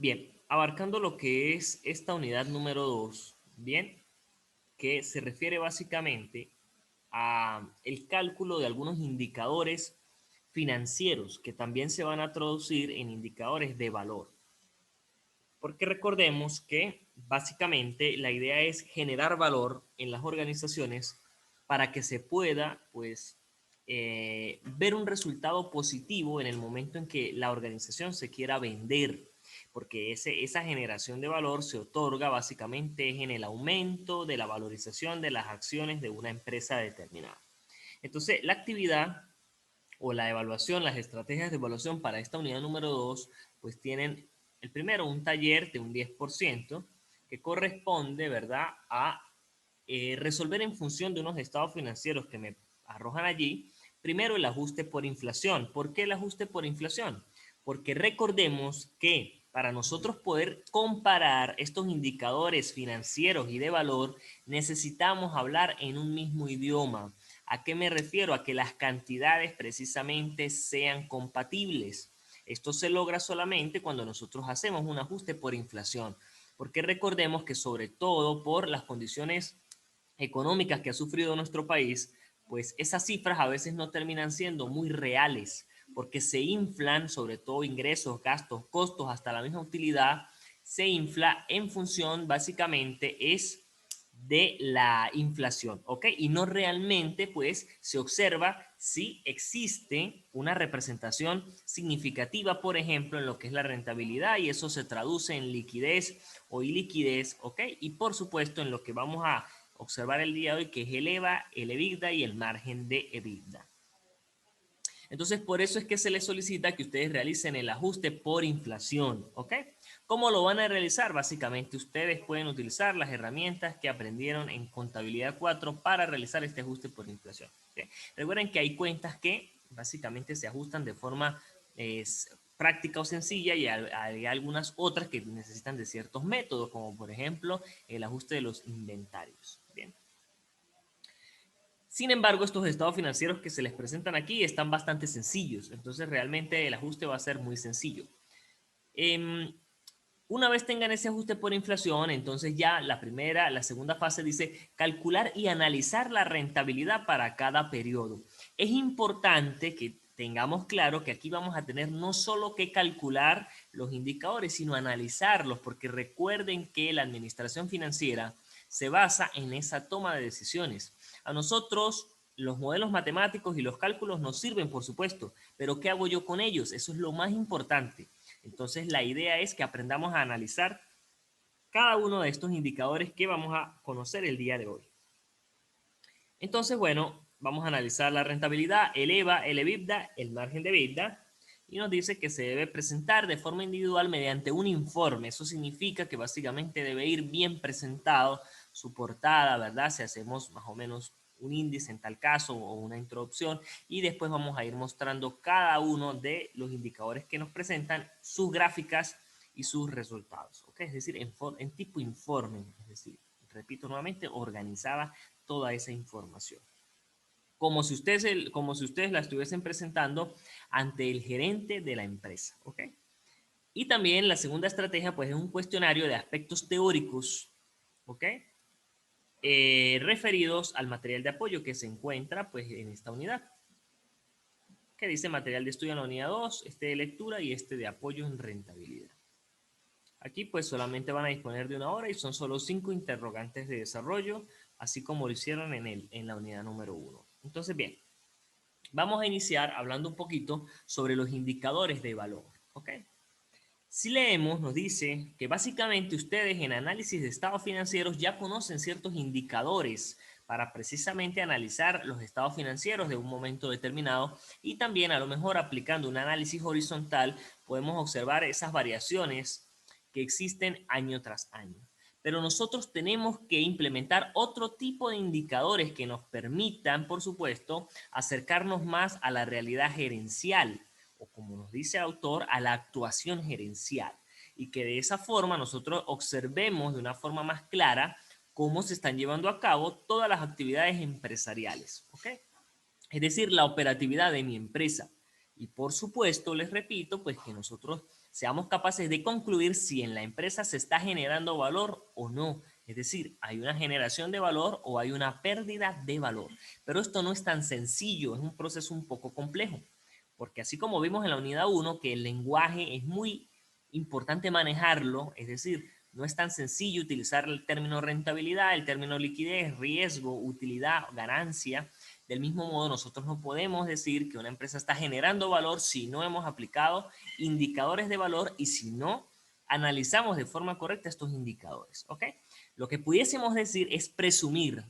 Bien, abarcando lo que es esta unidad número 2, bien, que se refiere básicamente a el cálculo de algunos indicadores financieros que también se van a traducir en indicadores de valor. Porque recordemos que básicamente la idea es generar valor en las organizaciones para que se pueda, pues, ver un resultado positivo en el momento en que la organización se quiera vender, porque esa generación de valor se otorga básicamente en el aumento de la valorización de las acciones de una empresa determinada. Entonces, la actividad o la evaluación, las estrategias de evaluación para esta unidad número 2, pues tienen el primero un taller de un 10% que corresponde, ¿verdad?, a resolver en función de unos estados financieros que me arrojan allí. Primero, el ajuste por inflación. ¿Por qué el ajuste por inflación? Porque recordemos que para nosotros poder comparar estos indicadores financieros y de valor, necesitamos hablar en un mismo idioma. ¿A qué me refiero? A que las cantidades precisamente sean compatibles. Esto se logra solamente cuando nosotros hacemos un ajuste por inflación, porque recordemos que sobre todo por las condiciones económicas que ha sufrido nuestro país, pues esas cifras a veces no terminan siendo muy reales, porque se inflan, sobre todo ingresos, gastos, costos, hasta la misma utilidad, se infla en función básicamente es de la inflación, ¿ok? Y no realmente, pues, se observa si existe una representación significativa, por ejemplo, en lo que es la rentabilidad, y eso se traduce en liquidez o iliquidez, ¿ok? Y por supuesto en lo que vamos a observar el día de hoy, que es el EVA, el EBITDA y el margen de EBITDA. Entonces, por eso es que se les solicita que ustedes realicen el ajuste por inflación, ¿ok? ¿Cómo lo van a realizar? Básicamente, ustedes pueden utilizar las herramientas que aprendieron en Contabilidad 4 para realizar este ajuste por inflación, ¿okay? Recuerden que hay cuentas que básicamente se ajustan de forma práctica o sencilla, y hay algunas otras que necesitan de ciertos métodos, como por ejemplo el ajuste de los inventarios. Bien. Sin embargo, estos estados financieros que se les presentan aquí están bastante sencillos, entonces realmente el ajuste va a ser muy sencillo. Una vez tengan ese ajuste por inflación, entonces ya la segunda fase dice calcular y analizar la rentabilidad para cada periodo. Es importante que tengamos claro que aquí vamos a tener no solo que calcular los indicadores, sino analizarlos, porque recuerden que la administración financiera se basa en esa toma de decisiones. A nosotros los modelos matemáticos y los cálculos nos sirven, por supuesto, pero ¿qué hago yo con ellos? Eso es lo más importante. Entonces, la idea es que aprendamos a analizar cada uno de estos indicadores que vamos a conocer el día de hoy. Entonces, bueno, vamos a analizar la rentabilidad, el EVA, el EBITDA, el margen de EBITDA, y nos dice que se debe presentar de forma individual mediante un informe. Eso significa que básicamente debe ir bien presentado su portada, ¿verdad? Si hacemos más o menos un índice en tal caso o una introducción, y después vamos a ir mostrando cada uno de los indicadores que nos presentan, sus gráficas y sus resultados, ¿ok? Es decir, en tipo informe, es decir, repito nuevamente, organizada toda esa información. Como si ustedes la estuviesen presentando ante el gerente de la empresa, ¿ok? Y también la segunda estrategia, pues, es un cuestionario de aspectos teóricos, ¿ok? Referidos al material de apoyo que se encuentra, pues, en esta unidad, que dice material de estudio en la unidad 2, este de lectura y este de apoyo en rentabilidad. Aquí pues solamente van a disponer de una hora y son solo 5 interrogantes de desarrollo, así como lo hicieron en la unidad número 1. Entonces, bien, vamos a iniciar hablando un poquito sobre los indicadores de valor, ¿ok? Si leemos, nos dice que básicamente ustedes en análisis de estados financieros ya conocen ciertos indicadores para precisamente analizar los estados financieros de un momento determinado, y también a lo mejor aplicando un análisis horizontal podemos observar esas variaciones que existen año tras año. Pero nosotros tenemos que implementar otro tipo de indicadores que nos permitan, por supuesto, acercarnos más a la realidad gerencial, o como nos dice el autor, a la actuación gerencial, y que de esa forma nosotros observemos de una forma más clara cómo se están llevando a cabo todas las actividades empresariales, ¿ok? Es decir, la operatividad de mi empresa. Y por supuesto, les repito, pues que nosotros seamos capaces de concluir si en la empresa se está generando valor o no. Es decir, hay una generación de valor o hay una pérdida de valor. Pero esto no es tan sencillo, es un proceso un poco complejo. Porque así como vimos en la unidad 1 que el lenguaje es muy importante manejarlo, es decir, no es tan sencillo utilizar el término rentabilidad, el término liquidez, riesgo, utilidad, ganancia. Del mismo modo, nosotros no podemos decir que una empresa está generando valor si no hemos aplicado indicadores de valor y si no analizamos de forma correcta estos indicadores. ¿Ok? Lo que pudiésemos decir es presumir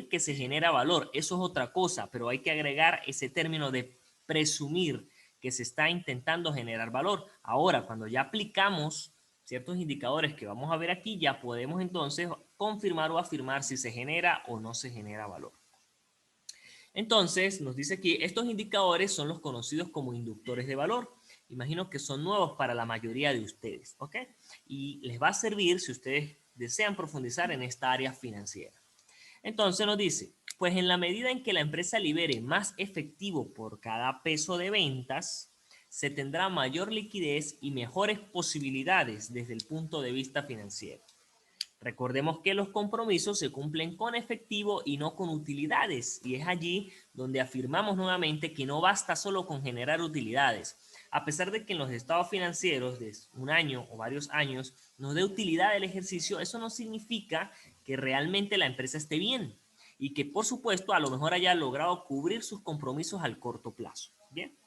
que se genera valor. Eso es otra cosa, pero hay que agregar ese término de presumir que se está intentando generar valor. Ahora, cuando ya aplicamos ciertos indicadores que vamos a ver aquí, ya podemos entonces confirmar o afirmar si se genera o no se genera valor. Entonces, nos dice aquí, estos indicadores son los conocidos como inductores de valor. Imagino que son nuevos para la mayoría de ustedes, ¿ok? Y les va a servir si ustedes desean profundizar en esta área financiera. Entonces nos dice, pues en la medida en que la empresa libere más efectivo por cada peso de ventas, se tendrá mayor liquidez y mejores posibilidades desde el punto de vista financiero. Recordemos que los compromisos se cumplen con efectivo y no con utilidades, y es allí donde afirmamos nuevamente que no basta solo con generar utilidades. A pesar de que en los estados financieros de un año o varios años nos dé utilidad el ejercicio, eso no significa que realmente la empresa esté bien y que por supuesto a lo mejor haya logrado cubrir sus compromisos al corto plazo. Bien.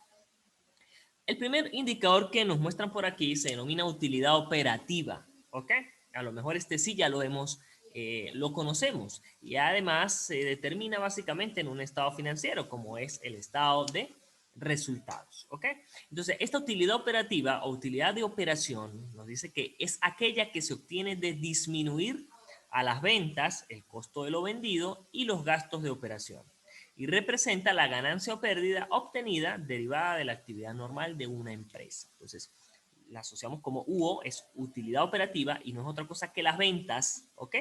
El primer indicador que nos muestran por aquí se denomina utilidad operativa, ¿ok? A lo mejor este sí ya lo conocemos y además se determina básicamente en un estado financiero como es el estado de resultados, ¿ok? Entonces, esta utilidad operativa o utilidad de operación nos dice que es aquella que se obtiene de disminuir a las ventas el costo de lo vendido y los gastos de operación y representa la ganancia o pérdida obtenida derivada de la actividad normal de una empresa. Entonces, la asociamos como UO, es utilidad operativa y no es otra cosa que las ventas, ¿ok?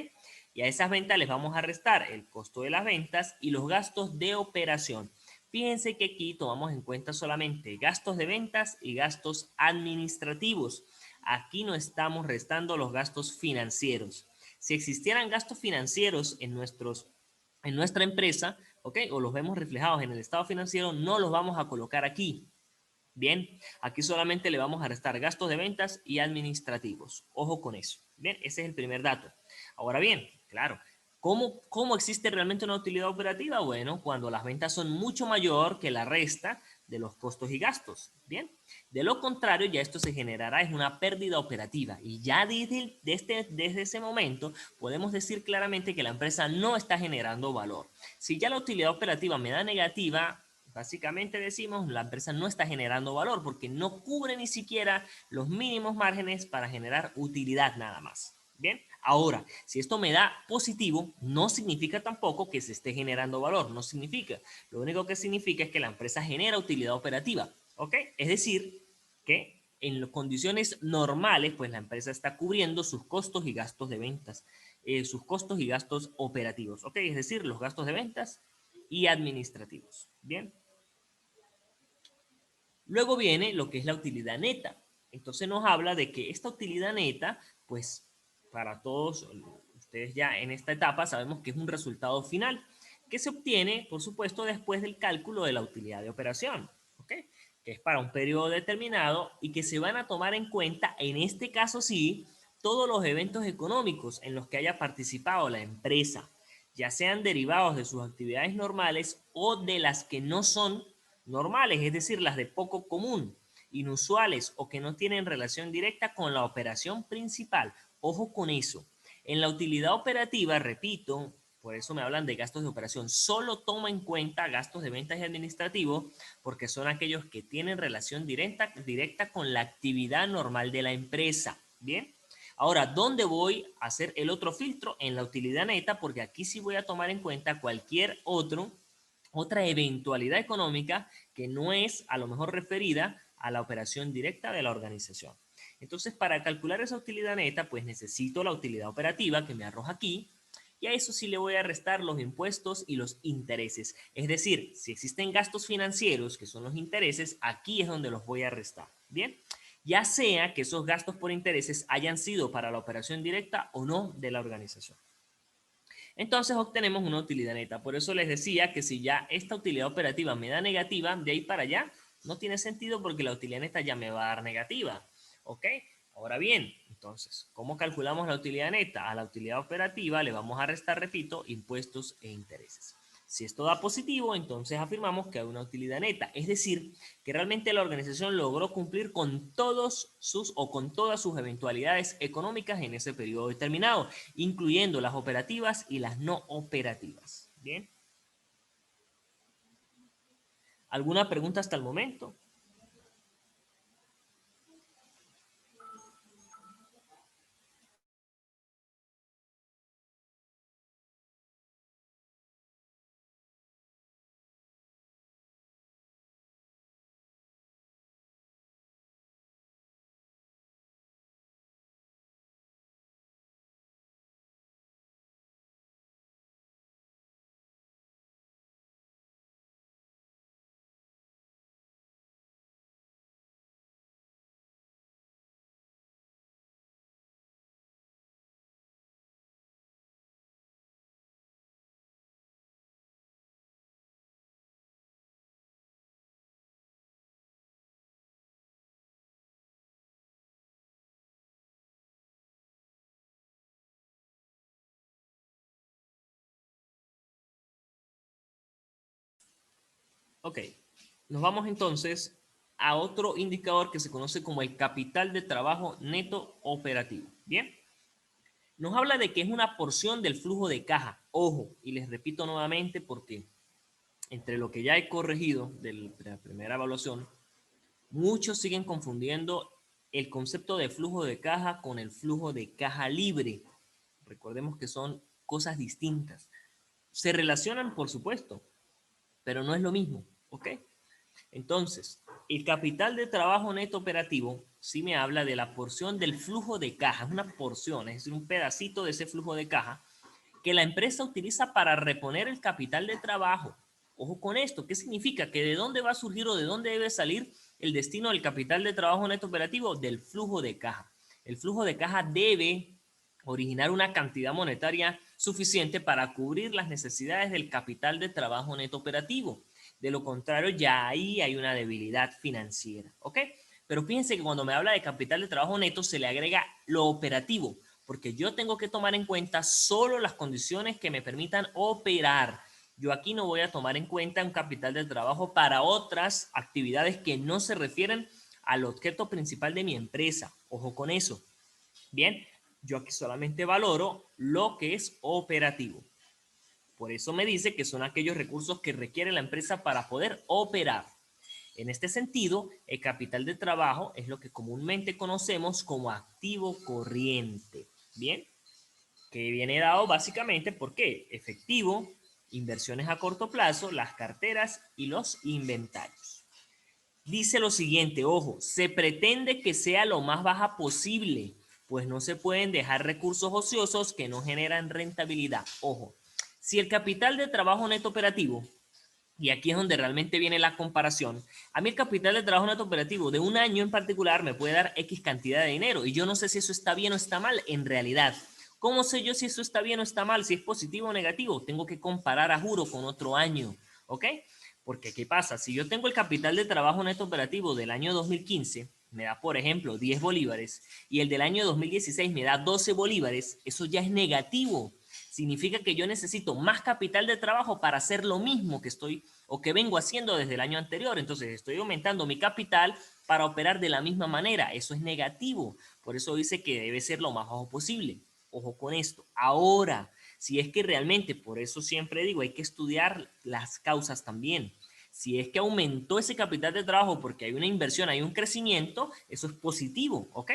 Y a esas ventas les vamos a restar el costo de las ventas y los gastos de operación. Fíjense que aquí tomamos en cuenta solamente gastos de ventas y gastos administrativos. Aquí no estamos restando los gastos financieros. Si existieran gastos financieros en nuestra empresa, ¿ok? O los vemos reflejados en el estado financiero, no los vamos a colocar aquí. Bien, aquí solamente le vamos a restar gastos de ventas y administrativos. Ojo con eso. Bien, ese es el primer dato. Ahora bien, claro, ¿cómo existe realmente una utilidad operativa? Bueno, cuando las ventas son mucho mayor que la resta de los costos y gastos. Bien, de lo contrario, ya esto se generará es una pérdida operativa y ya desde ese momento podemos decir claramente que la empresa no está generando valor. Si ya la utilidad operativa me da negativa, básicamente decimos la empresa no está generando valor porque no cubre ni siquiera los mínimos márgenes para generar utilidad nada más. Bien, ahora, si esto me da positivo, no significa tampoco que se esté generando valor, no significa. Lo único que significa es que la empresa genera utilidad operativa, ¿ok? Es decir, que en condiciones normales, pues la empresa está cubriendo sus costos y gastos de ventas, sus costos y gastos operativos, ¿ok? Es decir, los gastos de ventas y administrativos. Bien. Luego viene lo que es la utilidad neta. Entonces nos habla de que esta utilidad neta, pues para todos ustedes ya en esta etapa sabemos que es un resultado final que se obtiene, por supuesto, después del cálculo de la utilidad de operación, ¿ok? Que es para un periodo determinado y que se van a tomar en cuenta, en este caso sí, todos los eventos económicos en los que haya participado la empresa, ya sean derivados de sus actividades normales o de las que no son normales, es decir, las de poco común, inusuales o que no tienen relación directa con la operación principal. Ojo con eso. En la utilidad operativa, repito, por eso me hablan de gastos de operación, solo toma en cuenta gastos de ventas y administrativos porque son aquellos que tienen relación directa con la actividad normal de la empresa. Bien. Ahora, ¿dónde voy a hacer el otro filtro? En la utilidad neta, porque aquí sí voy a tomar en cuenta cualquier otra eventualidad económica que no es a lo mejor referida a la operación directa de la organización. Entonces, para calcular esa utilidad neta, pues necesito la utilidad operativa que me arroja aquí Y a eso sí le voy a restar los impuestos y los intereses. Es decir, si existen gastos financieros, que son los intereses, aquí es donde los voy a restar. Bien, ya sea que esos gastos por intereses hayan sido para la operación directa o no de la organización. Entonces obtenemos una utilidad neta. Por eso les decía que si ya esta utilidad operativa me da negativa, de ahí para allá no tiene sentido porque la utilidad neta ya me va a dar negativa. ¿Ok? Ahora bien, entonces, ¿cómo calculamos la utilidad neta? A la utilidad operativa le vamos a restar, repito, impuestos e intereses. Si esto da positivo, entonces afirmamos que hay una utilidad neta, es decir, que realmente la organización logró cumplir con todos sus o con todas sus eventualidades económicas en ese periodo determinado, incluyendo las operativas y las no operativas. Bien. ¿Alguna pregunta hasta el momento? Ok, nos vamos entonces a otro indicador que se conoce como el capital de trabajo neto operativo. Bien, nos habla de que es una porción del flujo de caja. Ojo, y les repito nuevamente porque entre lo que ya he corregido de la primera evaluación, muchos siguen confundiendo el concepto de flujo de caja con el flujo de caja libre. Recordemos que son cosas distintas. Se relacionan, por supuesto, pero no es lo mismo, ¿ok? Entonces, el capital de trabajo neto operativo sí me habla de la porción del flujo de caja, es una porción, es decir, un pedacito de ese flujo de caja que la empresa utiliza para reponer el capital de trabajo. Ojo con esto, ¿qué significa? Que de dónde va a surgir o de dónde debe salir el destino del capital de trabajo neto operativo, del flujo de caja. El flujo de caja debe originar una cantidad monetaria suficiente para cubrir las necesidades del capital de trabajo neto operativo. De lo contrario, ya ahí hay una debilidad financiera, ¿ok? Pero fíjense que cuando me habla de capital de trabajo neto se le agrega lo operativo, porque yo tengo que tomar en cuenta solo las condiciones que me permitan operar. Yo aquí no voy a tomar en cuenta un capital de trabajo para otras actividades que no se refieren al objeto principal de mi empresa. Ojo con eso. Bien, yo aquí solamente valoro lo que es operativo. Por eso me dice que son aquellos recursos que requiere la empresa para poder operar. En este sentido, el capital de trabajo es lo que comúnmente conocemos como activo corriente. Bien, que viene dado básicamente por qué? Efectivo, inversiones a corto plazo, las carteras y los inventarios. Dice lo siguiente, ojo, se pretende que sea lo más baja posible, pues no se pueden dejar recursos ociosos que no generan rentabilidad. Ojo, si el capital de trabajo neto operativo, y aquí es donde realmente viene la comparación, a mí el capital de trabajo neto operativo de un año en particular me puede dar X cantidad de dinero y yo no sé si eso está bien o está mal en realidad. ¿Cómo sé yo si eso está bien o está mal, si es positivo o negativo? Tengo que comparar a juro con otro año, ¿ok? Porque ¿qué pasa? Si yo tengo el capital de trabajo neto operativo del año 2015, me da, por ejemplo, 10 bolívares, y el del año 2016 me da 12 bolívares, eso ya es negativo. Significa que yo necesito más capital de trabajo para hacer lo mismo que estoy o que vengo haciendo desde el año anterior. Entonces estoy aumentando mi capital para operar de la misma manera. Eso es negativo. Por eso dice que debe ser lo más bajo posible. Ojo con esto. Ahora, si es que realmente, por eso siempre digo, hay que estudiar las causas también. Si es que aumentó ese capital de trabajo porque hay una inversión, hay un crecimiento, eso es positivo, ¿ok?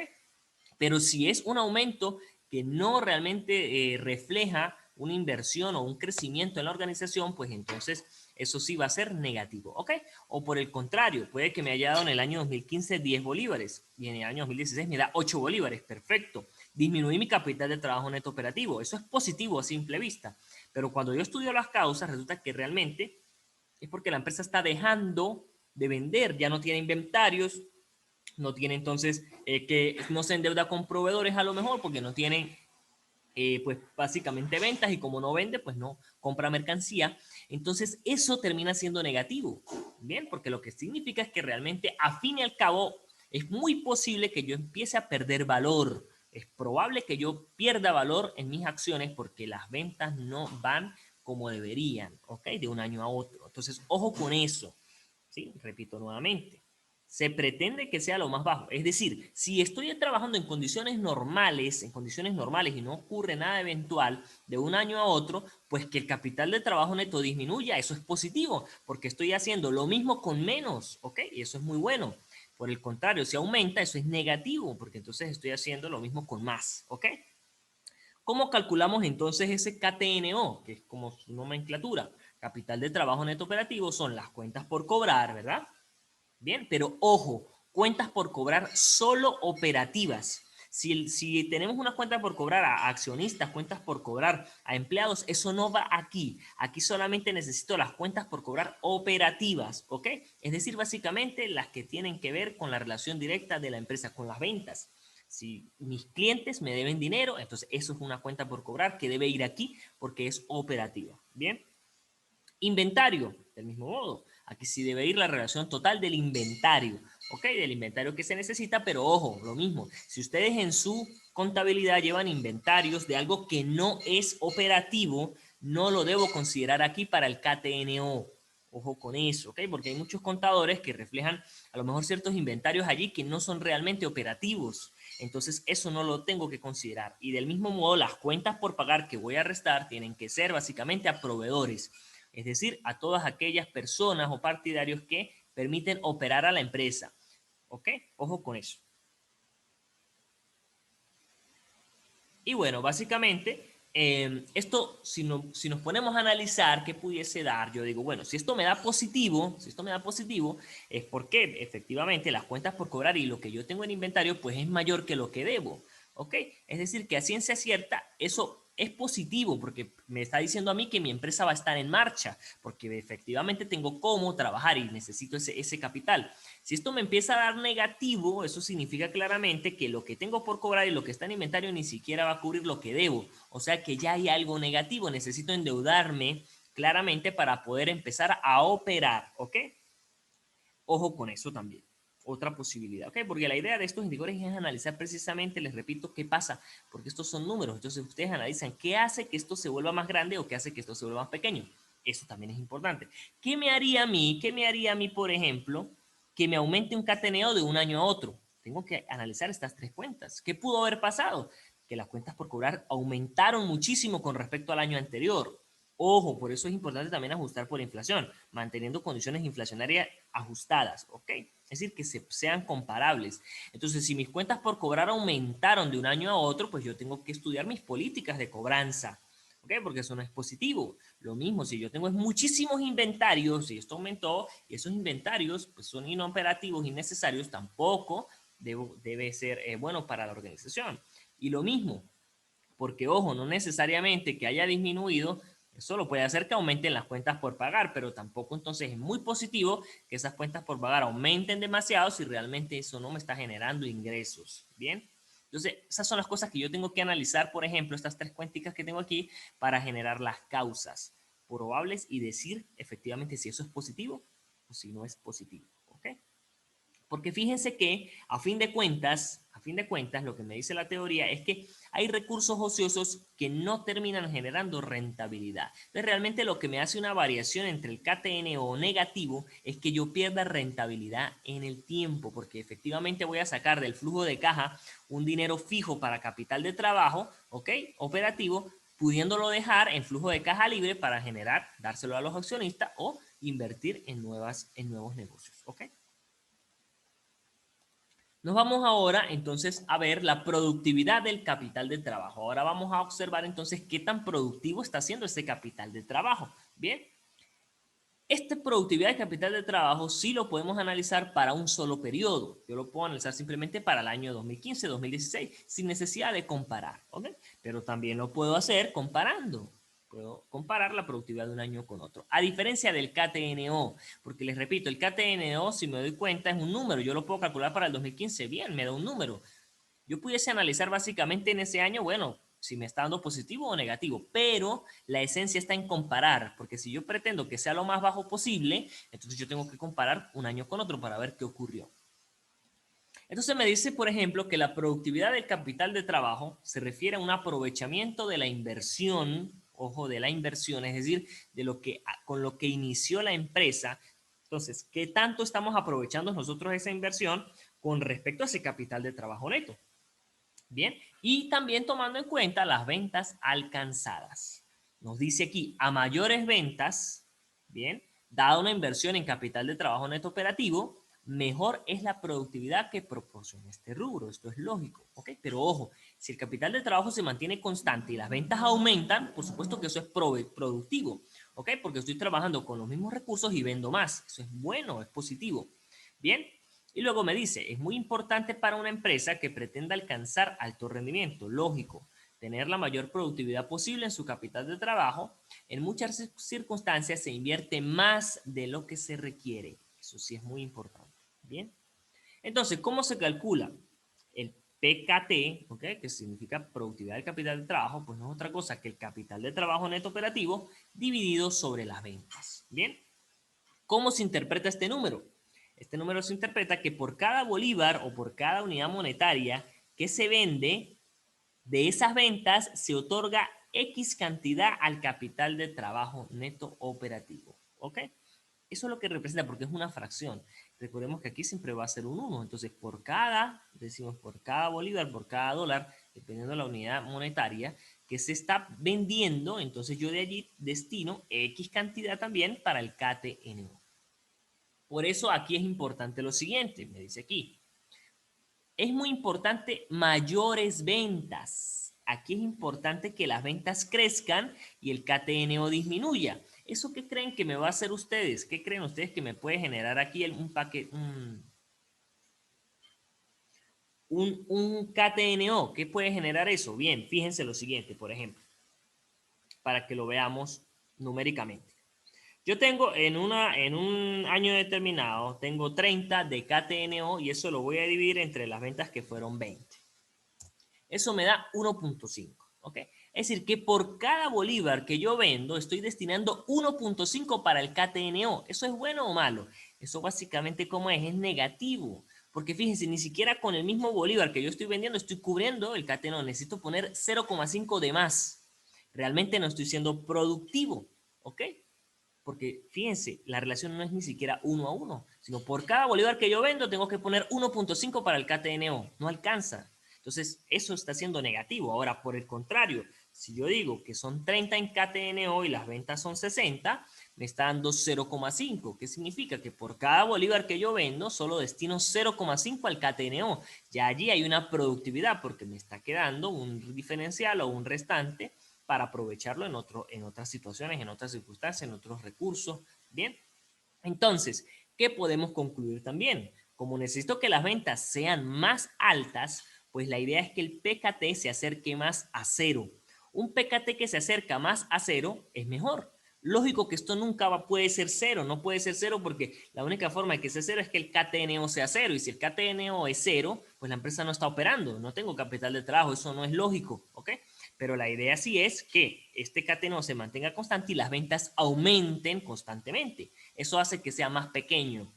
Pero si es un aumento que no realmente refleja una inversión o un crecimiento en la organización, pues entonces eso sí va a ser negativo, ¿ok? O por el contrario, puede que me haya dado en el año 2015 10 bolívares y en el año 2016 me da 8 bolívares, perfecto. Disminuí mi capital de trabajo neto operativo, eso es positivo a simple vista. Pero cuando yo estudio las causas, resulta que realmente es porque la empresa está dejando de vender, ya no tiene inventarios, no tiene entonces que no se endeuda con proveedores a lo mejor porque no tienen pues básicamente ventas y como no vende, pues no compra mercancía. Entonces eso termina siendo negativo, ¿bien? Porque lo que significa es que realmente a fin y al cabo es muy posible que yo empiece a perder valor. Es probable que yo pierda valor en mis acciones porque las ventas no van como deberían, ¿ok? De un año a otro. Entonces, ojo con eso, ¿sí? Repito nuevamente, se pretende que sea lo más bajo. Es decir, si estoy trabajando en condiciones normales y no ocurre nada eventual de un año a otro, pues que el capital de trabajo neto disminuya, eso es positivo, porque estoy haciendo lo mismo con menos, ¿ok? Y eso es muy bueno. Por el contrario, si aumenta, eso es negativo, porque entonces estoy haciendo lo mismo con más, ¿ok? ¿Cómo calculamos entonces ese KTNO, que es como su nomenclatura? Capital de trabajo neto operativo son las cuentas por cobrar, ¿verdad? Bien, pero ojo, cuentas por cobrar solo operativas. Si tenemos una cuenta por cobrar a accionistas, cuentas por cobrar a empleados, eso no va aquí. Aquí solamente necesito las cuentas por cobrar operativas, ¿ok? Es decir, básicamente las que tienen que ver con la relación directa de la empresa con las ventas. Si mis clientes me deben dinero, entonces eso es una cuenta por cobrar que debe ir aquí porque es operativa. Bien. Inventario, del mismo modo. Aquí sí debe ir la relación total del inventario, ¿ok? Del inventario que se necesita, pero ojo, lo mismo. Si ustedes en su contabilidad llevan inventarios de algo que no es operativo, no lo debo considerar aquí para el KTNO. Ojo con eso, ¿ok? Porque hay muchos contadores que reflejan a lo mejor ciertos inventarios allí que no son realmente operativos. Entonces eso no lo tengo que considerar. Y del mismo modo, las cuentas por pagar que voy a restar tienen que ser básicamente a proveedores, es decir, a todas aquellas personas o partidarios que permiten operar a la empresa. ¿Ok? Ojo con eso. Y bueno, básicamente, esto, si nos ponemos a analizar qué pudiese dar, yo digo, bueno, si esto me da positivo, es porque efectivamente las cuentas por cobrar y lo que yo tengo en inventario, pues es mayor que lo que debo. ¿Ok? Es decir, que a ciencia cierta, eso es positivo porque me está diciendo a mí que mi empresa va a estar en marcha, porque efectivamente tengo cómo trabajar y necesito ese capital. Si esto me empieza a dar negativo, eso significa claramente que lo que tengo por cobrar y lo que está en inventario ni siquiera va a cubrir lo que debo. O sea que ya hay algo negativo, necesito endeudarme claramente para poder empezar a operar, ¿ok? Ojo con eso también. Otra posibilidad, ¿ok? Porque la idea de estos indicadores es analizar precisamente, les repito, qué pasa, porque estos son números. Entonces ustedes analizan qué hace que esto se vuelva más grande o qué hace que esto se vuelva más pequeño. Eso también es importante. ¿Qué me haría a mí? ¿Qué me haría a mí, por ejemplo, que me aumente un cateneo de un año a otro? Tengo que analizar estas tres cuentas. ¿Qué pudo haber pasado? Que las cuentas por cobrar aumentaron muchísimo con respecto al año anterior. Ojo, por eso es importante también ajustar por inflación, manteniendo condiciones inflacionarias ajustadas, ¿ok? Es decir, que sean comparables. Entonces, si mis cuentas por cobrar aumentaron de un año a otro, pues yo tengo que estudiar mis políticas de cobranza, ¿ok? Porque eso no es positivo. Lo mismo, si yo tengo muchísimos inventarios y esto aumentó, y esos inventarios pues, son inoperativos, innecesarios, tampoco debe ser bueno para la organización. Y lo mismo, porque ojo, no necesariamente que haya disminuido, eso lo puede hacer que aumenten las cuentas por pagar, pero tampoco entonces es muy positivo que esas cuentas por pagar aumenten demasiado si realmente eso no me está generando ingresos. Bien, entonces esas son las cosas que yo tengo que analizar, por ejemplo, estas tres cuenticas que tengo aquí para generar las causas probables y decir efectivamente si eso es positivo o si no es positivo. ¿Ok? Porque fíjense que a fin de cuentas, lo que me dice la teoría es que hay recursos ociosos que no terminan generando rentabilidad. Entonces, realmente lo que me hace una variación entre el KTNO negativo es que yo pierda rentabilidad en el tiempo, porque efectivamente voy a sacar del flujo de caja un dinero fijo para capital de trabajo, ¿ok? Operativo, pudiéndolo dejar en flujo de caja libre para generar, dárselo a los accionistas o invertir en nuevos negocios, ¿ok? Nos vamos ahora entonces a ver la productividad del capital de trabajo. Ahora vamos a observar entonces qué tan productivo está siendo ese capital de trabajo. Bien, Esta productividad de capital de trabajo sí lo podemos analizar para un solo periodo. Yo lo puedo analizar simplemente para el año 2015-2016 sin necesidad de comparar, ¿ok? Pero también lo puedo hacer comparando. Puedo comparar la productividad de un año con otro. A diferencia del KTNO, porque les repito, el KTNO, si me doy cuenta, es un número. Yo lo puedo calcular para el 2015, bien, me da un número. Yo pudiese analizar básicamente en ese año, bueno, si me está dando positivo o negativo, pero la esencia está en comparar, porque si yo pretendo que sea lo más bajo posible, entonces yo tengo que comparar un año con otro para ver qué ocurrió. Entonces me dice, por ejemplo, que la productividad del capital de trabajo se refiere a un aprovechamiento de la inversión, ojo, de la inversión, es decir, de lo que, con lo que inició la empresa. Entonces, ¿qué tanto estamos aprovechando nosotros esa inversión con respecto a ese capital de trabajo neto? Bien, y también tomando en cuenta las ventas alcanzadas. Nos dice aquí, a mayores ventas, bien, dada una inversión en capital de trabajo neto operativo, mejor es la productividad que proporciona este rubro. Esto es lógico, ¿ok? Pero ojo, si el capital de trabajo se mantiene constante y las ventas aumentan, por supuesto que eso es productivo, ¿ok? Porque estoy trabajando con los mismos recursos y vendo más. Eso es bueno, es positivo. Bien, y luego me dice, es muy importante para una empresa que pretenda alcanzar alto rendimiento, lógico, tener la mayor productividad posible en su capital de trabajo. En muchas circunstancias se invierte más de lo que se requiere. Eso sí es muy importante. Bien. Entonces, ¿cómo se calcula? El PKT, ¿okay? Que significa productividad del capital de trabajo, pues no es otra cosa que el capital de trabajo neto operativo dividido sobre las ventas. Bien. ¿Cómo se interpreta este número? Este número se interpreta que por cada bolívar o por cada unidad monetaria que se vende, de esas ventas se otorga X cantidad al capital de trabajo neto operativo. ¿Ok? Eso es lo que representa porque es una fracción. Recordemos que aquí siempre va a ser un 1. Entonces, por cada, decimos por cada bolívar, por cada dólar, dependiendo de la unidad monetaria que se está vendiendo, entonces yo de allí destino X cantidad también para el KTNO. Por eso aquí es importante lo siguiente, me dice aquí. Es muy importante mayores ventas. Aquí es importante que las ventas crezcan y el KTNO disminuya. ¿Eso qué creen que me va a hacer ustedes? ¿Qué creen ustedes que me puede generar aquí un paquete, un KTNO? ¿Qué puede generar eso? Bien, fíjense lo siguiente, por ejemplo, para que lo veamos numéricamente. Yo tengo en un año determinado, tengo 30 de KTNO y eso lo voy a dividir entre las ventas que fueron 20. Eso me da 1.5, ¿ok? Es decir, que por cada bolívar que yo vendo, estoy destinando 1.5 para el KTNO. ¿Eso es bueno o malo? Eso básicamente, ¿cómo es negativo. Porque fíjense, ni siquiera con el mismo bolívar que yo estoy vendiendo, estoy cubriendo el KTNO. Necesito poner 0.5 de más. Realmente no estoy siendo productivo, ¿ok? Porque fíjense, la relación no es ni siquiera 1 a 1, sino por cada bolívar que yo vendo tengo que poner 1.5 para el KTNO. No alcanza. Entonces, eso está siendo negativo. Ahora, por el contrario, si yo digo que son 30 en KTNO y las ventas son 60, me está dando 0.5. ¿Qué significa? Que por cada bolívar que yo vendo, solo destino 0.5 al KTNO. Ya allí hay una productividad porque me está quedando un diferencial o un restante para aprovecharlo en otras situaciones, en otras circunstancias, en otros recursos. Bien, entonces, ¿qué podemos concluir también? Como necesito que las ventas sean más altas, pues la idea es que el PKT se acerque más a cero. Un PKT que se acerca más a cero es mejor. Lógico que esto nunca puede ser cero, no puede ser cero porque la única forma de que sea cero es que el KTNO sea cero y si el KTNO es cero, pues la empresa no está operando, no tengo capital de trabajo, eso no es lógico, ¿ok? Pero la idea sí es que este KTNO se mantenga constante y las ventas aumenten constantemente. Eso hace que sea más pequeño.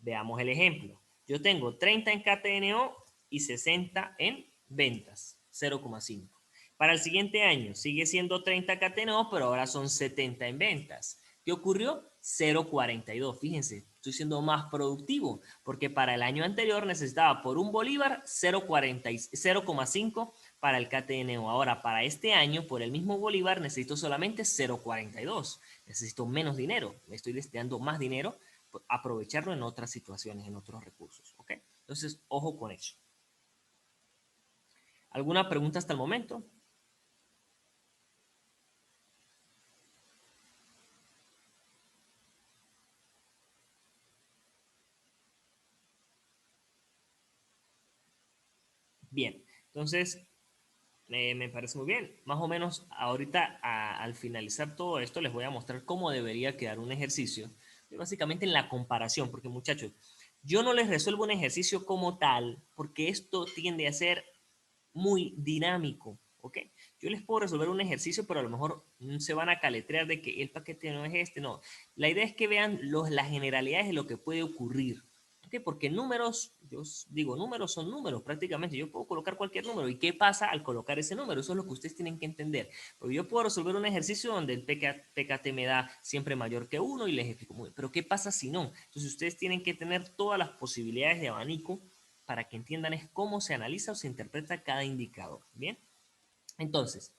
Veamos el ejemplo. Yo tengo 30 en KTNO y 60 en ventas, 0,5. Para el siguiente año sigue siendo 30 KTNO, pero ahora son 70 en ventas. ¿Qué ocurrió? 0,42. Fíjense, estoy siendo más productivo porque para el año anterior necesitaba por un bolívar 0,5 para el KTNO. Ahora, para este año, por el mismo bolívar, necesito solamente 0,42. Necesito menos dinero. Me estoy destinando más dinero, aprovecharlo en otras situaciones, en otros recursos. ¿Ok? Entonces, ojo con eso. ¿Alguna pregunta hasta el momento? Bien, entonces me parece muy bien. Más o menos ahorita al finalizar todo esto les voy a mostrar cómo debería quedar un ejercicio. Básicamente en la comparación, porque muchachos, yo no les resuelvo un ejercicio como tal, porque esto tiende a ser muy dinámico, ¿ok? Yo les puedo resolver un ejercicio, pero a lo mejor se van a caletrear de que el paquete no es este, no. La idea es que vean las generalidades de lo que puede ocurrir, ¿ok? Porque números, yo digo, números son números prácticamente. Yo puedo colocar cualquier número. ¿Y qué pasa al colocar ese número? Eso es lo que ustedes tienen que entender. Porque yo puedo resolver un ejercicio donde el PKT me da siempre mayor que 1 y les explico muy bien. Pero ¿qué pasa si no? Entonces ustedes tienen que tener todas las posibilidades de abanico para que entiendan es cómo se analiza o se interpreta cada indicador. Bien, entonces,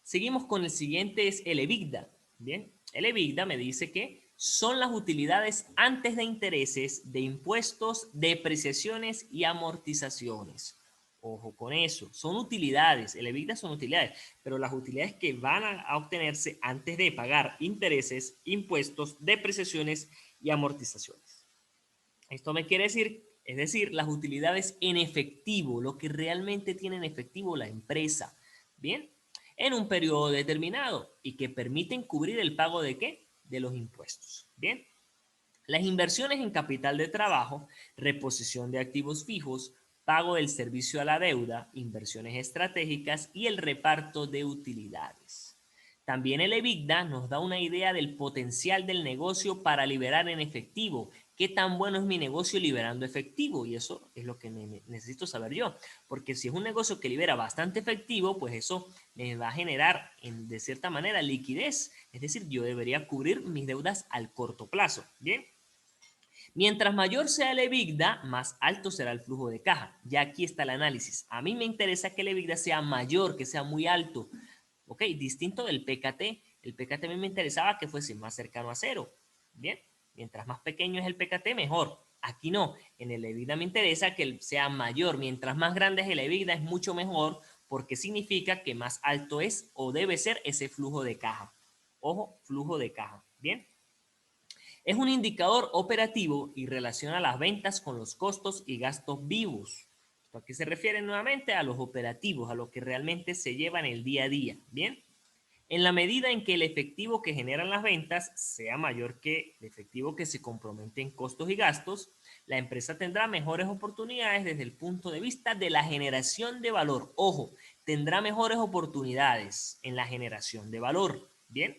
seguimos con el siguiente, es el EBITDA. Bien, el EBITDA me dice que son las utilidades antes de intereses, de impuestos, depreciaciones y amortizaciones. Ojo con eso, son utilidades, el EBITDA son utilidades, pero las utilidades que van a obtenerse antes de pagar intereses, impuestos, depreciaciones y amortizaciones. Esto me quiere decir, es decir, las utilidades en efectivo, lo que realmente tiene en efectivo la empresa, ¿bien? En un periodo determinado y que permiten cubrir el pago de ¿qué? De los impuestos, ¿bien? Las inversiones en capital de trabajo, reposición de activos fijos, pago del servicio a la deuda, inversiones estratégicas y el reparto de utilidades. También el EBITDA nos da una idea del potencial del negocio para liberar en efectivo. ¿Qué tan bueno es mi negocio liberando efectivo? Y eso es lo que necesito saber yo. Porque si es un negocio que libera bastante efectivo, pues eso me va a generar de cierta manera liquidez. Es decir, yo debería cubrir mis deudas al corto plazo. Bien. Mientras mayor sea el EBITDA, más alto será el flujo de caja. Ya aquí está el análisis. A mí me interesa que el EBITDA sea mayor, que sea muy alto. ¿Ok? Distinto del PKT. El PKT a mí me interesaba que fuese más cercano a cero. Bien. Mientras más pequeño es el PKT, mejor. Aquí no. En el EBITDA me interesa que sea mayor. Mientras más grande es el EBITDA, es mucho mejor porque significa que más alto es o debe ser ese flujo de caja. Ojo, flujo de caja. Bien. Es un indicador operativo y relaciona las ventas con los costos y gastos vivos. Esto aquí se refiere nuevamente a los operativos, a lo que realmente se lleva en el día a día. Bien, en la medida en que el efectivo que generan las ventas sea mayor que el efectivo que se compromete en costos y gastos, la empresa tendrá mejores oportunidades desde el punto de vista de la generación de valor. Ojo, tendrá mejores oportunidades en la generación de valor. Bien.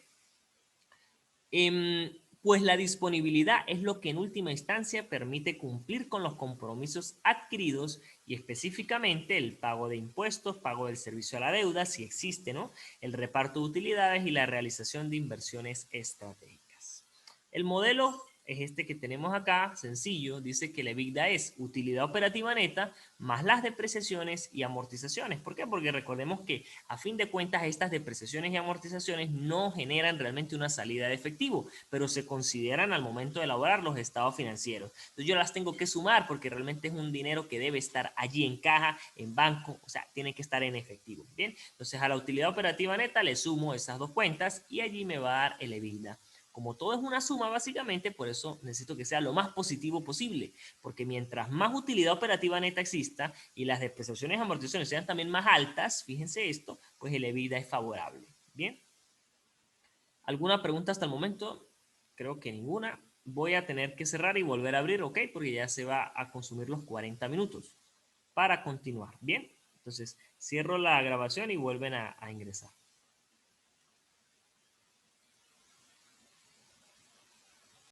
Pues la disponibilidad es lo que en última instancia permite cumplir con los compromisos adquiridos y específicamente el pago de impuestos, pago del servicio a la deuda, si existe, ¿no? El reparto de utilidades y la realización de inversiones estratégicas. El modelo es este que tenemos acá, sencillo, dice que el EBITDA es utilidad operativa neta más las depreciaciones y amortizaciones. ¿Por qué? Porque recordemos que a fin de cuentas estas depreciaciones y amortizaciones no generan realmente una salida de efectivo, pero se consideran al momento de elaborar los estados financieros. Entonces yo las tengo que sumar porque realmente es un dinero que debe estar allí en caja, en banco, o sea, tiene que estar en efectivo. Bien, entonces a la utilidad operativa neta le sumo esas dos cuentas y allí me va a dar el EBITDA. Como todo es una suma, básicamente, por eso necesito que sea lo más positivo posible, porque mientras más utilidad operativa neta exista y las depreciaciones y amortizaciones sean también más altas, fíjense esto, pues el EBITDA es favorable. Bien. ¿Alguna pregunta hasta el momento? Creo que ninguna. Voy a tener que cerrar y volver a abrir, ¿ok? Porque ya se va a consumir los 40 minutos para continuar. Bien. Entonces, cierro la grabación y vuelven a ingresar.